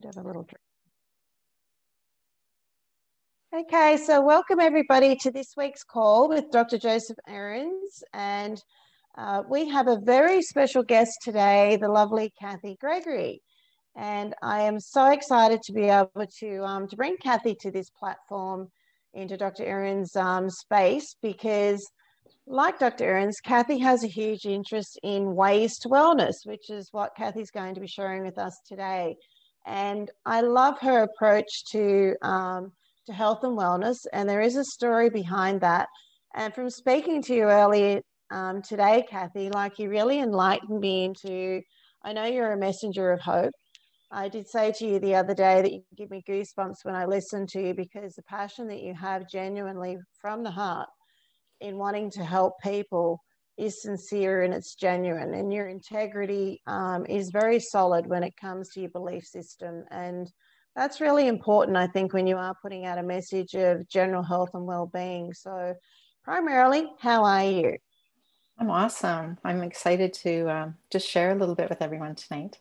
Have a little drink. Okay, so welcome everybody to this week's call with Dr. Joseph Ahrens, and we have a very special guest today, the lovely Cathy Gregory. And I am so excited to be able to bring Cathy to this platform into Dr. Ahrens' space, because like Dr. Ahrens, Cathy has a huge interest in ways to wellness, which is what Cathy's going to be sharing with us today. And I love her approach to health and wellness, and there is a story behind that. And from speaking to you earlier today, Cathy, like, you really enlightened me into, I know you're a messenger of hope. I did say to you the other day that you give me goosebumps when I listen to you, because the passion that you have genuinely from the heart in wanting to help people is sincere and it's genuine, and your integrity is very solid when it comes to your belief system. And that's really important, I think, when you are putting out a message of general health and well-being. So primarily, how are you? I'm awesome. I'm excited to just share a little bit with everyone tonight.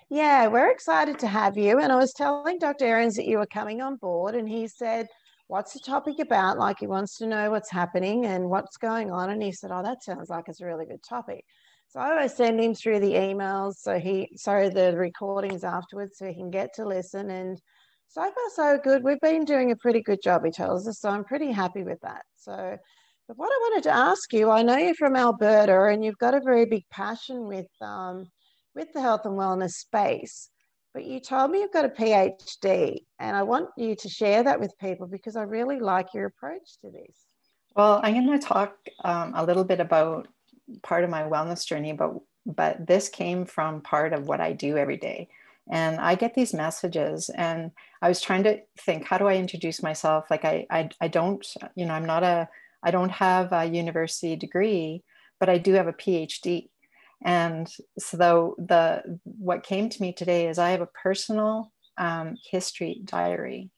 Yeah, we're excited to have you. And I was telling Dr. Ahrens that you were coming on board, and he said, what's the topic about? Like, he wants to know what's happening and what's going on. And he said, oh, that sounds like it's a really good topic. So I always send him through the emails, so the recordings afterwards, so he can get to listen. And so far so good. We've been doing a pretty good job, he tells us. So I'm pretty happy with that. So, but what I wanted to ask you, I know you're from Alberta and you've got a very big passion with the health and wellness space, but you told me you've got a PhD, and I want you to share that with people because I really like your approach to this. Well, I'm going to talk a little bit about part of my wellness journey, but this came from part of what I do every day. And I get these messages, and I was trying to think, how do I introduce myself? Like I don't, I don't have a university degree, but I do have a PhD. And so what came to me today is I have a personal history diary.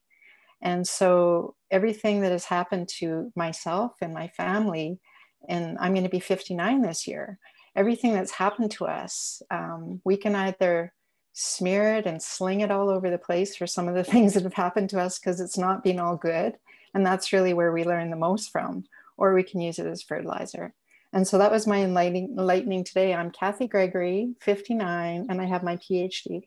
And so everything that has happened to myself and my family, and I'm going to be 59 this year, everything that's happened to us, we can either smear it and sling it all over the place for some of the things that have happened to us because it's not been all good. And that's really where we learn the most from, or we can use it as fertilizer. And so that was my enlightening today. I'm Cathy Gregory, 59, and I have my PhD.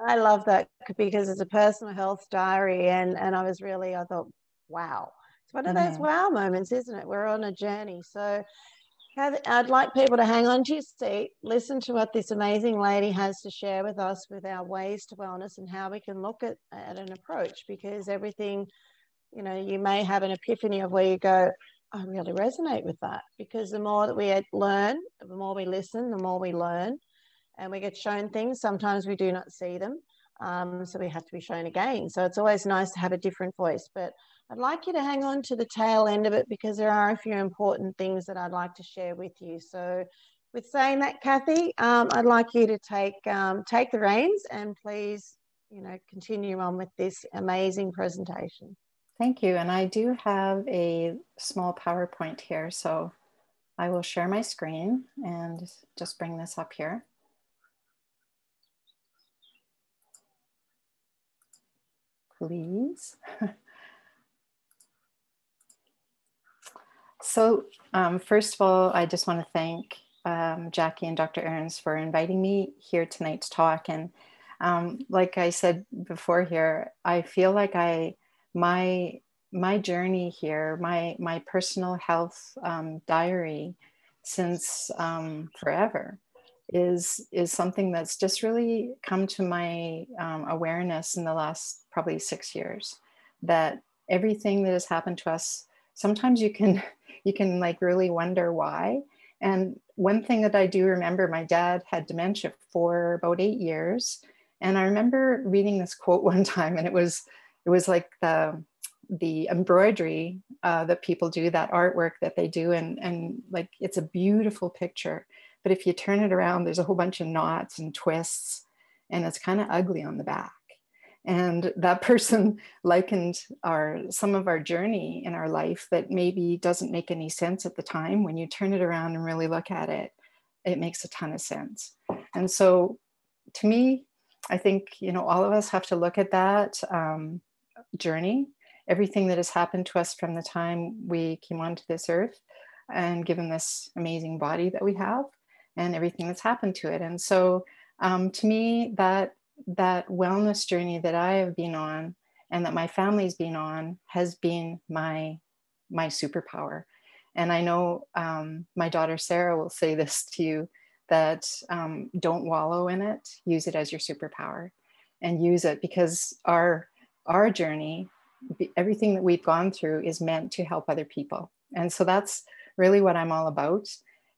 I love that because it's a personal health diary, and I thought, wow. It's one of those wow moments, isn't it? We're on a journey. So Cathy, I'd like people to hang on to your seat, listen to what this amazing lady has to share with us with our ways to wellness and how we can look at an approach, because everything, you may have an epiphany of where you go, I really resonate with that, because the more that we learn, the more we listen, the more we learn, and we get shown things. Sometimes we do not see them. So we have to be shown again. So it's always nice to have a different voice. But I'd like you to hang on to the tail end of it, because there are a few important things that I'd like to share with you. So with saying that, Cathy, I'd like you to take the reins and please, continue on with this amazing presentation. Thank you. And I do have a small PowerPoint here, so I will share my screen and just bring this up here. Please. So first of all, I just want to thank Jackie and Dr. Ahrens for inviting me here tonight to talk. And like I said before here, I feel like my journey here, my personal health diary since forever is something that's just really come to my awareness in the last probably 6 years, that everything that has happened to us, sometimes you can like really wonder why. And one thing that I do remember, my dad had dementia for about 8 years. And I remember reading this quote one time, and it was like the embroidery that people do, that artwork that they do. And like, it's a beautiful picture, but if you turn it around, there's a whole bunch of knots and twists, and it's kind of ugly on the back. And that person likened some of our journey in our life that maybe doesn't make any sense at the time. When you turn it around and really look at it, it makes a ton of sense. And so to me, I think, all of us have to look at that journey, everything that has happened to us from the time we came onto this earth and given this amazing body that we have, and everything that's happened to it. And so to me, that wellness journey that I have been on and that my family's been on has been my superpower. And I know my daughter Sarah will say this to you, that don't wallow in it, use it as your superpower, and use it, because our journey, everything that we've gone through, is meant to help other people. And so that's really what I'm all about.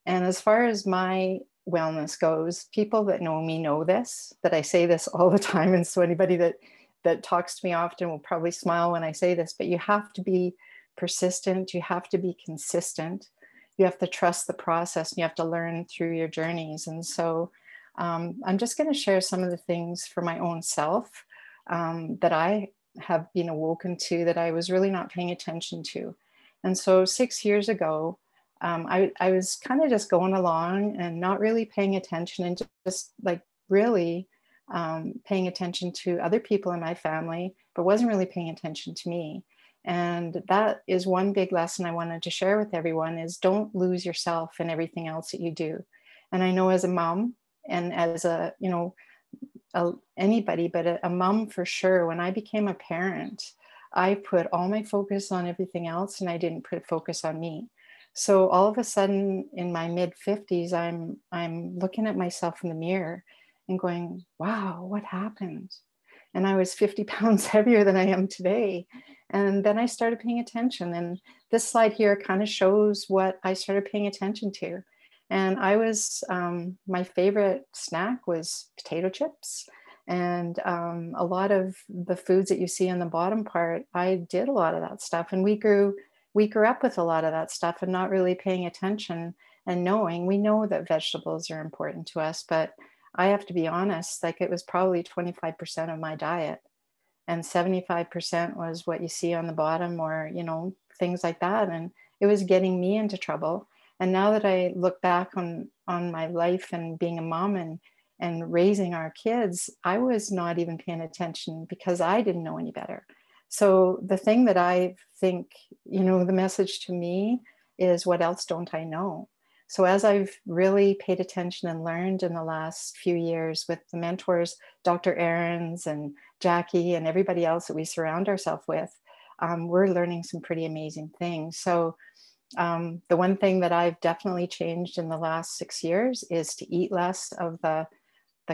And as far as my wellness goes, people that know me know this, that I say this all the time. And so anybody that talks to me often will probably smile when I say this, but you have to be persistent, you have to be consistent, you have to trust the process, and you have to learn through your journeys. And so I'm just going to share some of the things for my own self that I have been awoken to, that I was really not paying attention to. And so 6 years ago, I was kind of just going along and not really paying attention, and just like really paying attention to other people in my family, but wasn't really paying attention to me. And that is one big lesson I wanted to share with everyone, is don't lose yourself in everything else that you do. And I know as a mom, and as anybody, but a mom for sure, when I became a parent, I put all my focus on everything else, and I didn't put focus on me. So all of a sudden in my mid 50s, I'm looking at myself in the mirror and going, wow, what happened? And I was 50 pounds heavier than I am today. And then I started paying attention. And this slide here kind of shows what I started paying attention to. And I was, my favorite snack was potato chips. And a lot of the foods that you see on the bottom part, I did a lot of that stuff. And we grew up with a lot of that stuff and not really paying attention and knowing. We know that vegetables are important to us, but I have to be honest, like it was probably 25% of my diet, and 75% was what you see on the bottom, or, things like that. And it was getting me into trouble. And now that I look back on my life and being a mom and raising our kids, I was not even paying attention because I didn't know any better. So the thing that I think, the message to me is, what else don't I know? So as I've really paid attention and learned in the last few years with the mentors, Dr. Ahrens and Jackie and everybody else that we surround ourselves with, we're learning some pretty amazing things. So the one thing that I've definitely changed in the last 6 years is to eat less of the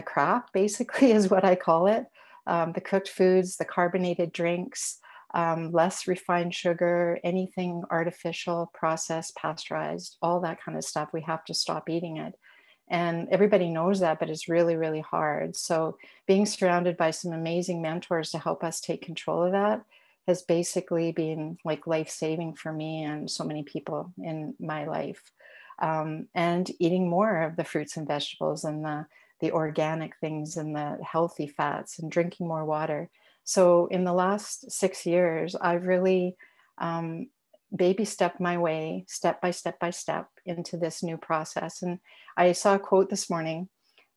crap, basically, is what I call it. The cooked foods, the carbonated drinks, less refined sugar, anything artificial, processed, pasteurized, all that kind of stuff. We have to stop eating it. And everybody knows that, but it's really, really hard. So being surrounded by some amazing mentors to help us take control of that has basically been like life-saving for me and so many people in my life. And eating more of the fruits and vegetables and the organic things and the healthy fats, and drinking more water. So in the last 6 years, I've really baby stepped my way, step by step into this new process. And I saw a quote this morning,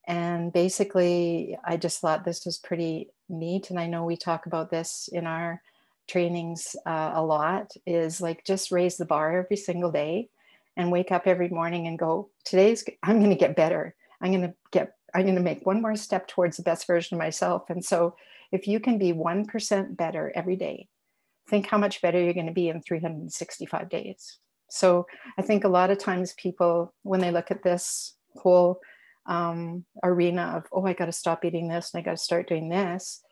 and basically I just thought this was pretty neat. And I know we talk about this in our trainings a lot, is like, just raise the bar every single day and wake up every morning and go, I'm going to get better. I'm going to make one more step towards the best version of myself. And so if you can be 1% better every day, think how much better you're going to be in 365 days. So I think a lot of times people, when they look at this whole arena of, oh, I got to stop eating this and I got to start doing this,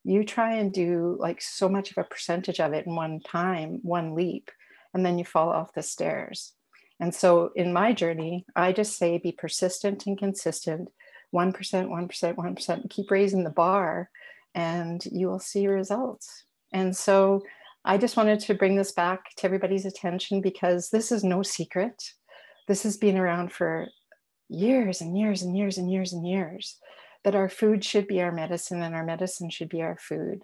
you try and do like so much of a percentage of it in one time, one leap, and then you fall off the stairs. And so in my journey, I just say, be persistent and consistent, 1%, 1%, 1%, keep raising the bar, and you will see results. And so I just wanted to bring this back to everybody's attention, because this is no secret. This has been around for years and years and years and years and years, that our food should be our medicine and our medicine should be our food.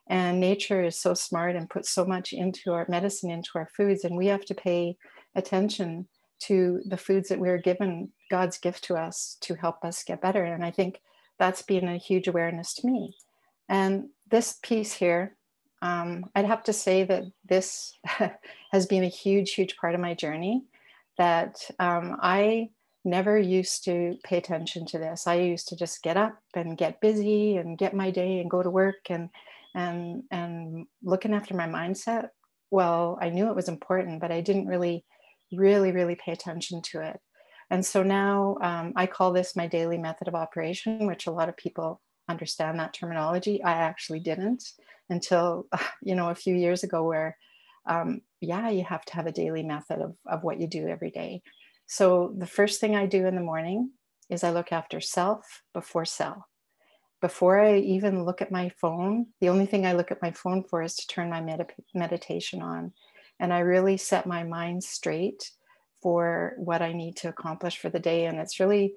And nature is so smart and puts so much into our medicine, into our foods, and we have to pay attention to the foods that we're given, God's gift to us to help us get better. And I think that's been a huge awareness to me. And this piece here, I'd have to say that this has been a huge, huge part of my journey, that I never used to pay attention to this. I used to just get up and get busy and get my day and go to work and looking after my mindset. Well, I knew it was important, but I didn't really pay attention to it. And so now I call this my daily method of operation, which a lot of people understand that terminology. I actually didn't until, a few years ago, where, you have to have a daily method of what you do every day. So the first thing I do in the morning is I look after self before sell. Before I even look at my phone, the only thing I look at my phone for is to turn my meditation on. And I really set my mind straight for what I need to accomplish for the day. And it's really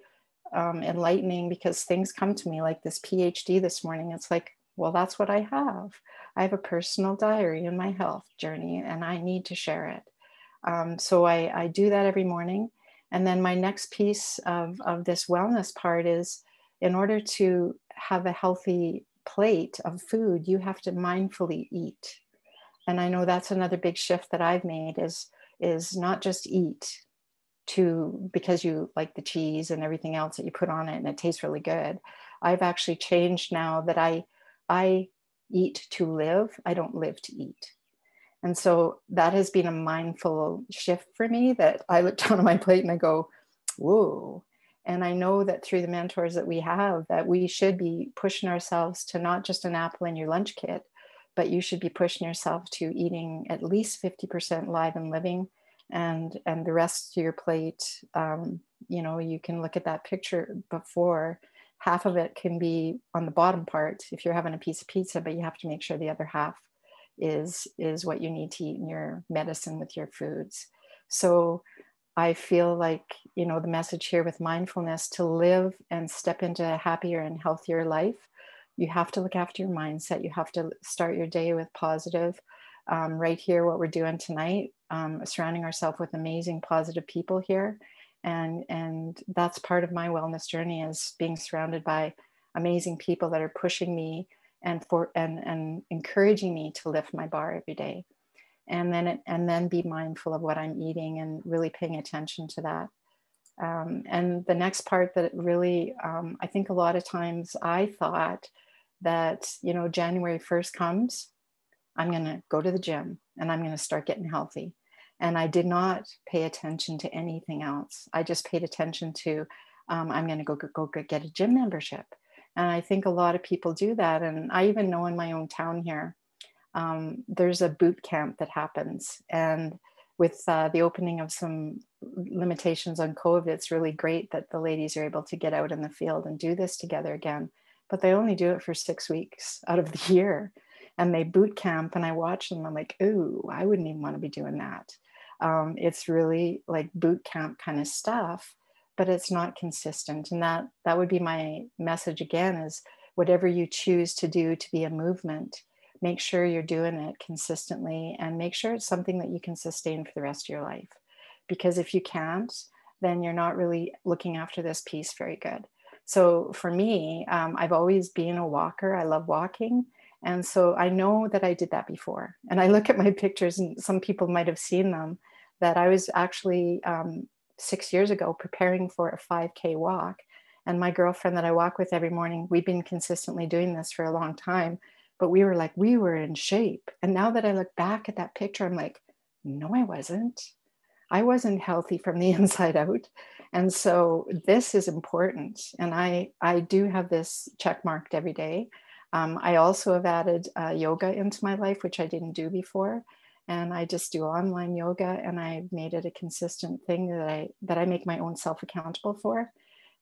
enlightening, because things come to me like this PhD this morning. It's like, well, that's what I have. I have a personal diary in my health journey, and I need to share it. So I do that every morning. And then my next piece of this wellness part is, in order to have a healthy plate of food, you have to mindfully eat. And I know that's another big shift that I've made, is not just eat because you like the cheese and everything else that you put on it and it tastes really good. I've actually changed now that I eat to live. I don't live to eat. And so that has been a mindful shift for me, that I look down on my plate and I go, whoa. And I know that through the mentors that we have, that we should be pushing ourselves to not just an apple in your lunch kit, but you should be pushing yourself to eating at least 50% live and living, and the rest of your plate. You can look at that picture before. Half of it can be on the bottom part if you're having a piece of pizza, but you have to make sure the other half is what you need to eat in your medicine with your foods. So I feel like, the message here with mindfulness, to live and step into a happier and healthier life, you have to look after your mindset. You have to start your day with positive. Right here, what we're doing tonight, surrounding ourselves with amazing, positive people here. And that's part of my wellness journey, is being surrounded by amazing people that are pushing me and encouraging me to lift my bar every day. And then be mindful of what I'm eating and really paying attention to that. And the next part that really, I think a lot of times I thought that, January 1st comes, I'm going to go to the gym and I'm going to start getting healthy. And I did not pay attention to anything else. I just paid attention to, I'm going to go get a gym membership. And I think a lot of people do that. And I even know in my own town here, there's a boot camp that happens. And with the opening of some limitations on COVID, it's really great that the ladies are able to get out in the field and do this together again. But they only do it for 6 weeks out of the year. And they boot camp, and I watch them. I'm like, ooh, I wouldn't even want to be doing that. It's really like boot camp kind of stuff, but it's not consistent. And that would be my message again, is whatever you choose to do to be a movement, make sure you're doing it consistently, and make sure it's something that you can sustain for the rest of your life. Because if you can't, then you're not really looking after this piece very good. So for me, I've always been a walker. I love walking. And so I know that I did that before. And I look at my pictures, and some people might have seen them, that I was actually 6 years ago preparing for a 5K walk. And my girlfriend that I walk with every morning, we've been consistently doing this for a long time, but we were in shape. And now that I look back at that picture, I'm like, no, I wasn't. I wasn't healthy from the inside out. And so this is important. And I do have this check marked every day. I also have added yoga into my life, which I didn't do before. And I just do online yoga, and I've made it a consistent thing that I make my own self accountable for.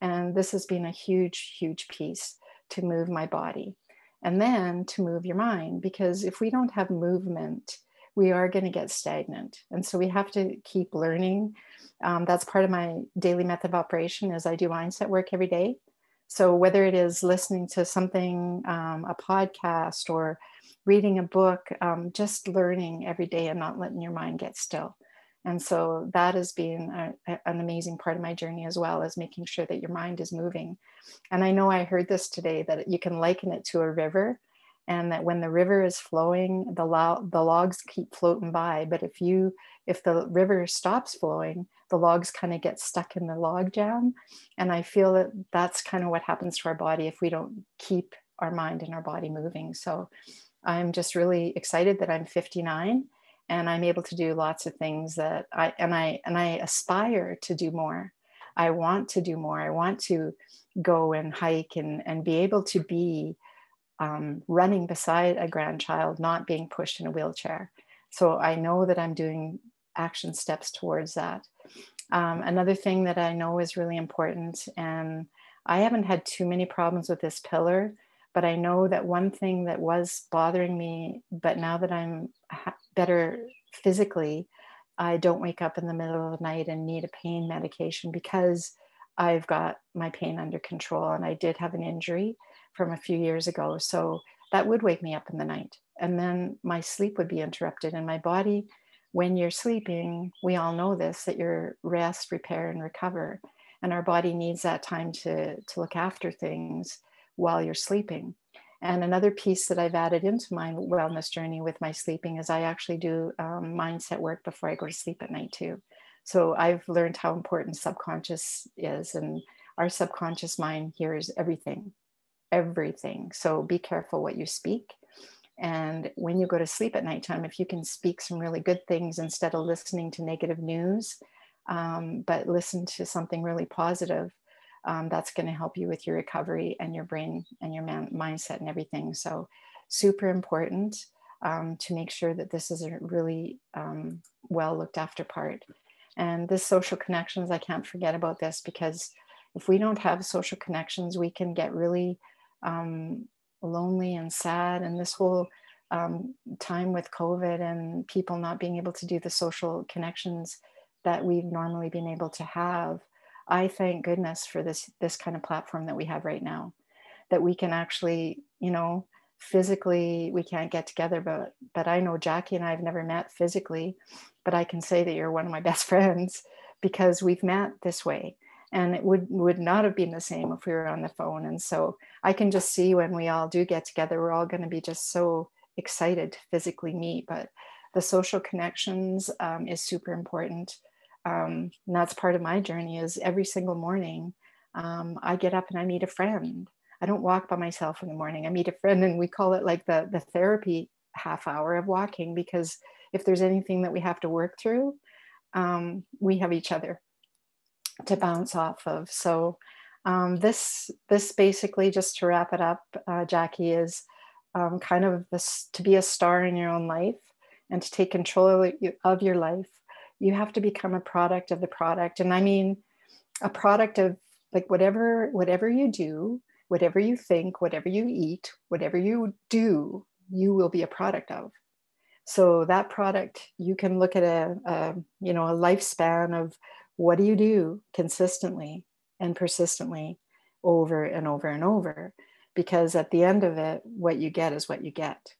And this has been a huge, huge piece to move my body, and then to move your mind, because if we don't have movement, we are going to get stagnant. And so we have to keep learning. That's part of my daily method of operation, is I do mindset work every day. So whether it is listening to something, a podcast, or reading a book, just learning every day and not letting your mind get still. And so that has been an amazing part of my journey, as well as making sure that your mind is moving. And I know I heard this today, that you can liken it to a river, and that when the river is flowing, the logs keep floating by. But if the river stops flowing, the logs kind of get stuck in the log jam. And I feel that that's kind of what happens to our body if we don't keep our mind and our body moving. So I'm just really excited that I'm 59 and I'm able to do lots of things that I aspire to do more. I want to do more. I want to go and hike and be able to be running beside a grandchild, not being pushed in a wheelchair. So I know that I'm doing action steps towards that. Another thing that I know is really important, and I haven't had too many problems with this pillar, but I know that one thing that was bothering me, but now that I'm better physically, I don't wake up in the middle of the night and need a pain medication because I've got my pain under control. And I did have an injury from a few years ago. So that would wake me up in the night. And then my sleep would be interrupted. And my body, when you're sleeping, we all know this, that you're rest, repair, and recover. And our body needs that time to look after things while you're sleeping. And another piece that I've added into my wellness journey with my sleeping is I actually do mindset work before I go to sleep at night too. So I've learned how important subconscious is, and our subconscious mind hears everything, everything. So be careful what you speak. And when you go to sleep at nighttime, if you can speak some really good things instead of listening to negative news, but listen to something really positive, that's going to help you with your recovery and your brain and your mindset and everything. So super important to make sure that this is a really well looked after part. And this social connections, I can't forget about this, because if we don't have social connections, we can get really lonely and sad. And this whole time with COVID and people not being able to do the social connections that we've normally been able to have, I thank goodness for this kind of platform that we have right now, that we can actually, physically, we can't get together, but I know Jackie and I have never met physically, but I can say that you're one of my best friends because we've met this way. And it would not have been the same if we were on the phone. And so I can just see when we all do get together, we're all going to be just so excited to physically meet. But the social connections is super important. And that's part of my journey, is every single morning I get up and I meet a friend. I don't walk by myself in the morning. I meet a friend, and we call it like the therapy half hour of walking, because if there's anything that we have to work through, we have each other to bounce off of. So this basically, just to wrap it up, Jackie, is kind of this: to be a star in your own life and to take control of your life, you have to become a product of the product. And I mean a product of, like, whatever you do, whatever you think, whatever you eat, whatever you do, you will be a product of. So that product, you can look at a lifespan of what do you do consistently and persistently over and over and over, because at the end of it, what you get is what you get.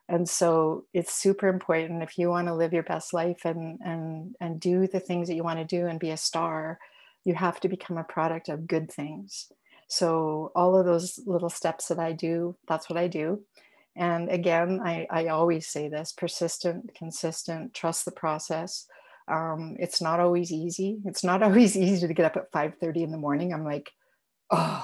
And so it's super important, if you want to live your best life and do the things that you want to do and be a star, you have to become a product of good things. So all of those little steps that I do, that's what I do. And again, I always say this: persistent, consistent, trust the process. It's not always easy. It's not always easy to get up at 5:30 in the morning. I'm like, oh,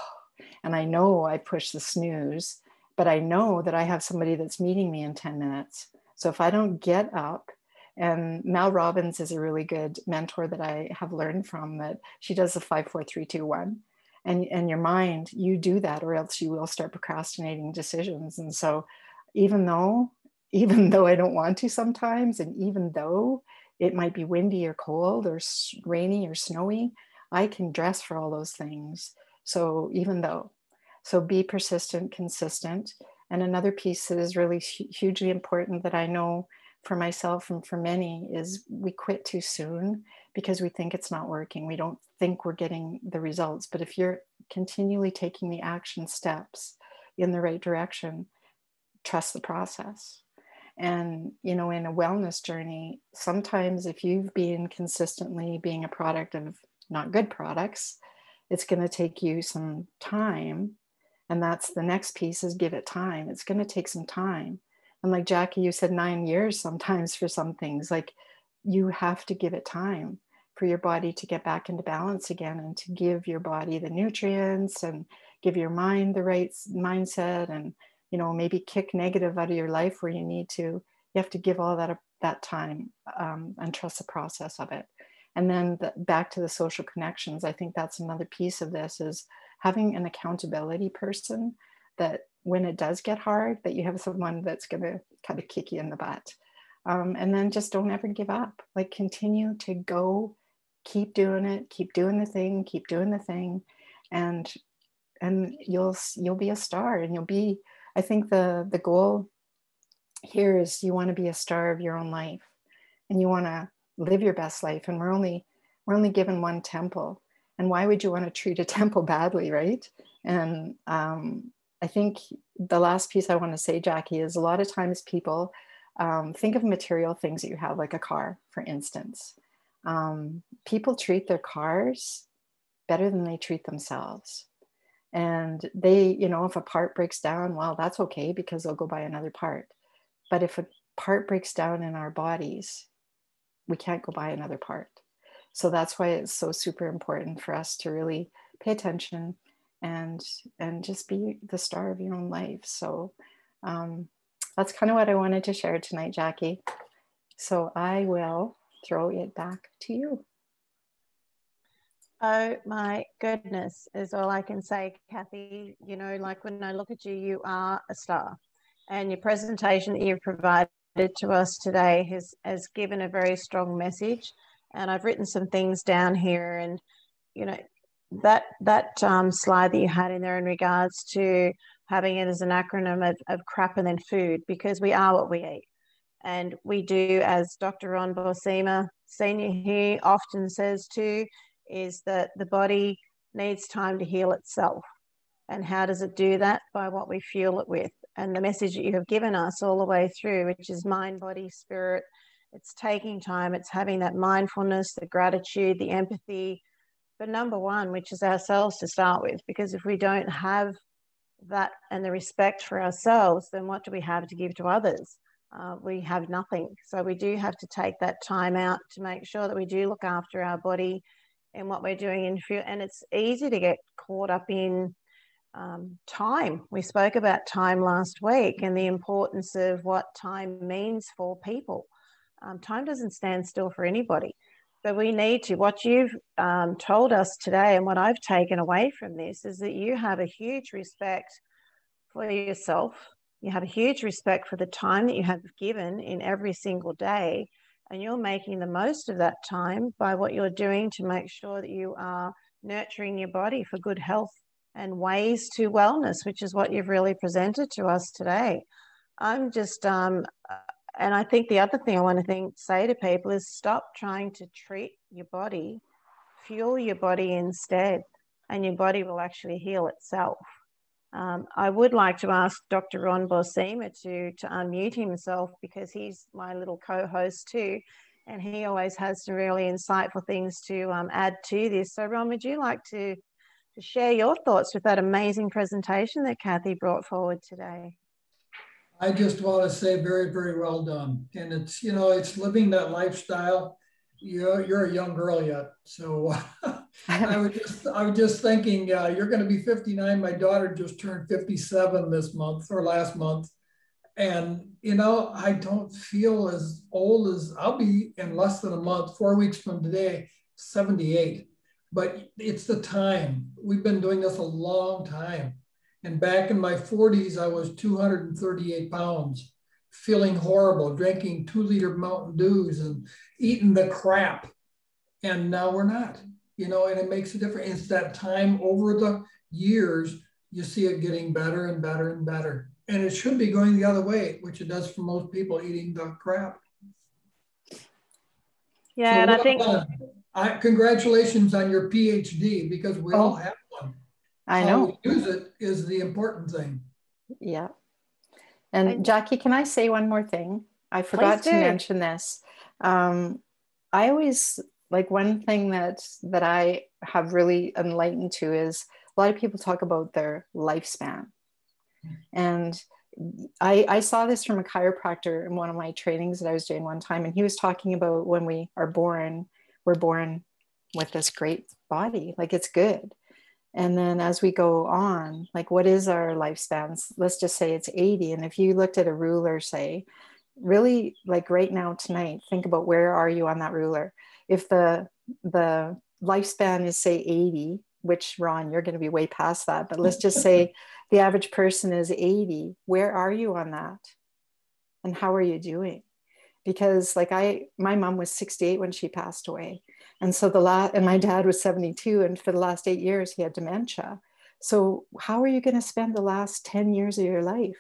and I know I push the snooze, but I know that I have somebody that's meeting me in 10 minutes. So if I don't get up, and Mel Robbins is a really good mentor that I have learned from, that she does the 5, 4, 3, 2, 1. And your mind, you do that, or else you will start procrastinating decisions. And so even though I don't want to sometimes, and even though it might be windy or cold or rainy or snowy, I can dress for all those things. So so be persistent, consistent. And another piece that is really hugely important that I know for myself and for many is we quit too soon because we think it's not working. We don't think we're getting the results. But if you're continually taking the action steps in the right direction, trust the process. And, you know, in a wellness journey, sometimes if you've been consistently being a product of not good products, it's going to take you some time. And that's the next piece, is give it time. It's going to take some time. And like Jackie, you said 9 years sometimes for some things. Like, you have to give it time for your body to get back into balance again, and to give your body the nutrients, and give your mind the right mindset, and, you know, maybe kick negative out of your life where you need to. You have to give all that time, and trust the process of it. And then back to the social connections, I think that's another piece of this, is having an accountability person, that when it does get hard, that you have someone that's going to kind of kick you in the butt. And then just don't ever give up. Like, continue to go, keep doing it, keep doing the thing, keep doing the thing. And you'll be a star, and you'll be, I think the goal here is, you want to be a star of your own life, and you want to live your best life. And we're only given one temple. And why would you want to treat a temple badly, right? And I think the last piece I want to say, Jackie, is a lot of times people think of material things that you have, like a car, for instance. People treat their cars better than they treat themselves. And they, you know, if a part breaks down, well, that's okay, because they'll go buy another part. But if a part breaks down in our bodies, we can't go buy another part. So that's why it's so super important for us to really pay attention and just be the star of your own life. So that's kind of what I wanted to share tonight, Jackie. So I will throw it back to you. Oh my goodness, is all I can say, Cathy. You know, like, when I look at you, you are a star. And your presentation that you've provided to us today has given a very strong message. And I've written some things down here. And, you know, that slide that you had in there in regards to having it as an acronym of crap and then food, because we are what we eat. And we do, as Dr. Ron Borsima Senior here often says too, is that the body needs time to heal itself. And how does it do that? By what we fuel it with. And the message that you have given us all the way through, which is mind, body, spirit, it's taking time, it's having that mindfulness, the gratitude, the empathy, but number one, which is ourselves to start with. Because if we don't have that and the respect for ourselves, then what do we have to give to others? We have nothing. So we do have to take that time out to make sure that we do look after our body and what we're doing in food. And it's easy to get caught up in time. We spoke about time last week, and the importance of what time means for people. Time doesn't stand still for anybody. But we need to, what you've told us today, and what I've taken away from this, is that you have a huge respect for yourself. You have a huge respect for the time that you have given in every single day. And you're making the most of that time by what you're doing to make sure that you are nurturing your body for good health and ways to wellness, which is what you've really presented to us today. I'm just, and I think the other thing I want to say to people is, stop trying to treat your body, fuel your body instead, and your body will actually heal itself. I would like to ask Dr. Ron Borsima to unmute himself, because he's my little co-host too, and he always has some really insightful things to add to this. So Ron, would you like to share your thoughts with that amazing presentation that Cathy brought forward today? I just want to say very, very well done. And it's, you know, it's living that lifestyle. You're a young girl yet. So I was just thinking, you're going to be 59. My daughter just turned 57 this month, or last month. And, you know, I don't feel as old as I'll be in less than a month, 4 weeks from today, 78. But it's the time. We've been doing this a long time. And back in my 40s, I was 238 pounds, feeling horrible, drinking 2-liter Mountain Dews and eating the crap. And now we're not, you know, and it makes a difference. It's that time over the years, you see it getting better and better and better. And it should be going the other way, which it does for most people eating the crap. Yeah, so and I think congratulations on your PhD, because we all have one. I How know. we use it is the important thing. Yeah. And Jackie, can I say one more thing? I forgot to mention this. I always, like, one thing that I have really enlightened to is a lot of people talk about their lifespan. And I saw this from a chiropractor in one of my trainings that I was doing one time. And he was talking about when we are born, we're born with this great body, like it's good. And then as we go on, like, what is our lifespans? Let's just say it's 80. And if you looked at a ruler, say, really, like right now, tonight, think about where are you on that ruler? If the lifespan is, say, 80, which, Ron, you're going to be way past that, but let's just say the average person is 80, where are you on that? And how are you doing? Because like my mom was 68 when she passed away. And so and my dad was 72. And for the last 8 years, he had dementia. So how are you going to spend the last 10 years of your life?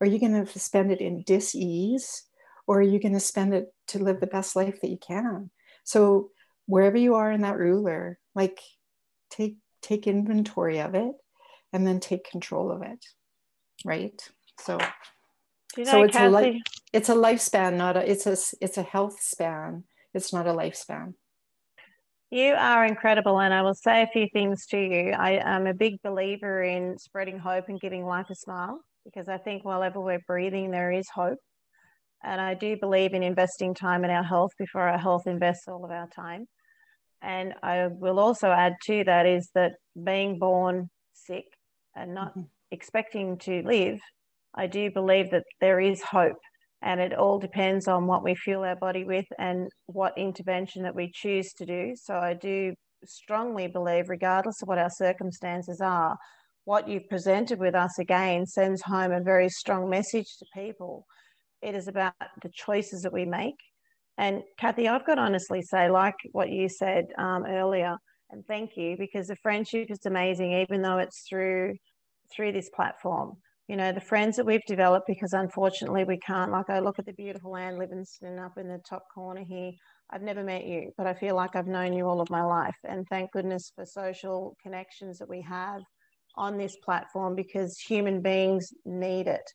Are you going to spend it in dis-ease, or are you going to spend it to live the best life that you can? So wherever you are in that ruler, like, take inventory of it and then take control of it. Right. So, you know, Cathy, it's a lifespan, it's a health span. It's not a lifespan. You are incredible. And I will say a few things to you. I am a big believer in spreading hope and giving life a smile, because I think while ever we're breathing, there is hope. And I do believe in investing time in our health before our health invests all of our time. And I will also add to that is that being born sick and not expecting to live, I do believe that there is hope. And it all depends on what we fuel our body with and what intervention that we choose to do. So I do strongly believe, regardless of what our circumstances are, what you've presented with us again sends home a very strong message to people. It is about the choices that we make. And Cathy, I've got to honestly say, like what you said earlier, and thank you, because the friendship is amazing, even though it's through this platform. You know, the friends that we've developed, because unfortunately we can't, like, I look at the beautiful Anne Livingston up in the top corner here. I've never met you, but I feel like I've known you all of my life. And thank goodness for social connections that we have on this platform, because human beings need it.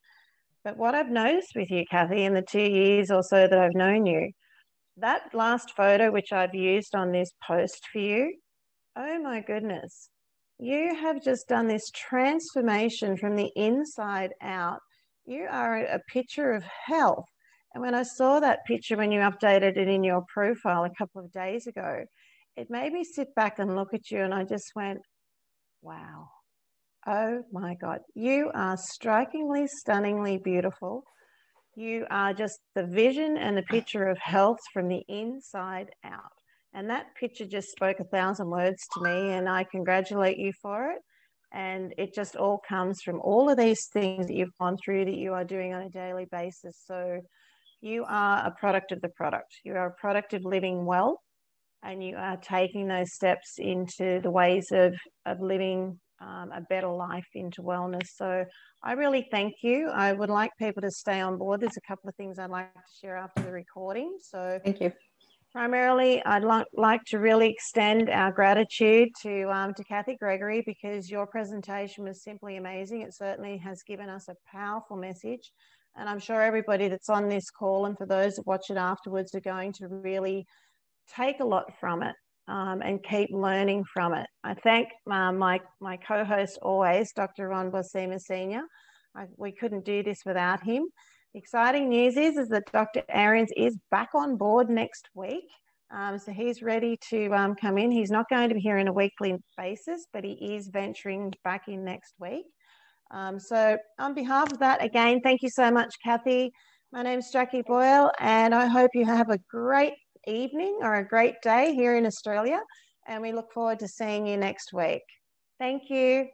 But what I've noticed with you, Cathy, in the 2 years or so that I've known you, that last photo, which I've used on this post for you, oh my goodness. You have just done this transformation from the inside out. You are a picture of health. And when I saw that picture, when you updated it in your profile a couple of days ago, it made me sit back and look at you, and I just went, wow. Oh my God. You are strikingly, stunningly beautiful. You are just the vision and the picture of health from the inside out. And that picture just spoke 1,000 words to me, and I congratulate you for it. And it just all comes from all of these things that you've gone through, that you are doing on a daily basis. So you are a product of the product. You are a product of living well, and you are taking those steps into the ways of living a better life, into wellness. So I really thank you. I would like people to stay on board. There's a couple of things I'd like to share after the recording. So thank you. Primarily, I'd like to really extend our gratitude to Cathy Gregory, because your presentation was simply amazing. It certainly has given us a powerful message. And I'm sure everybody that's on this call, and for those that watch it afterwards, are going to really take a lot from it and keep learning from it. I thank my co-host always, Dr. Ron Bosima Sr. We couldn't do this without him. The exciting news is that Dr. Ahrens is back on board next week. So he's ready to come in. He's not going to be here on a weekly basis, but he is venturing back in next week. So on behalf of that, again, thank you so much, Cathy. My name's Jackie Boyle, and I hope you have a great evening or a great day here in Australia. And we look forward to seeing you next week. Thank you.